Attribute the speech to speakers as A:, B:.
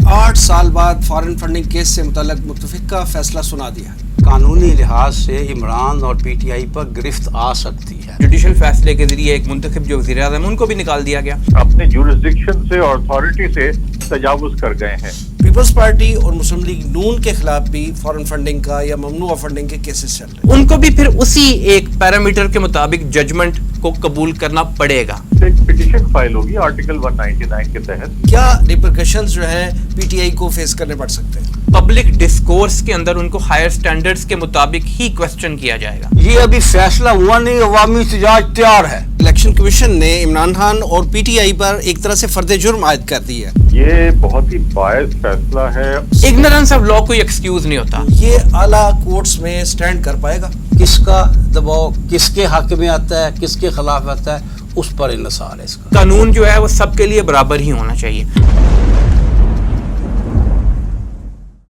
A: 8 سال بعد foreign funding case سے متعلق متفقہ فیصلہ سنا دیا ہے۔
B: قانونی لحاظ سے عمران اور پی ٹی آئی پر گرفت آ سکتی ہے۔
C: جوڈیشل فیصلے کے ذریعے ایک منتخب جو وزیر اعظم ان کو بھی نکال دیا گیا۔
D: اپنے جورسڈکشن سے اور اتھارٹی سے تجاوز کر گئے ہیں۔
A: پیپلز پارٹی اور مسلم لیگ نون کے خلاف بھی فارن فنڈنگ کا یا ممنوع فنڈنگ کے کیسز چل رہے ہیں۔
C: ان کو بھی پھر اسی ایک پیرامیٹر کے مطابق ججمنٹ کو قبول کرنا پڑے گا۔
D: ایک پٹیشن فائل ہوگی آرٹیکل 199 کے تحت۔
A: کیا ریپرکشنز جو ہیں پی ٹی آئی کو فیس کرنے پڑ سکتے ہیں؟
C: پبلک ڈسکورس کے اندر ان کو ہائر سٹینڈرڈز کے مطابق ہی کوسچن کیا جائے گا۔
B: یہ ابھی فیصلہ ہوا نہیں، عوامی احتجاج تیار ہے۔
A: الیکشن کمیشن نے عمران خان اور پی ٹی آئی پر ایک طرح سے فرد جرم عائد کر دی ہے۔
D: یہ بہت ہی باعث فیصلہ ہے۔
C: اگنورنس آف لا کوئی ایکسکیوز نہیں ہوتا۔
A: یہ اعلیٰ کورٹس میں سٹینڈ کر پائے گا؟
B: کس کا دباؤ کس کے حق میں آتا ہے، کس کے خلاف آتا ہے، اس پر انحصار ہے اس کا۔
C: قانون جو ہے وہ سب کے لیے برابر ہی ہونا چاہیے۔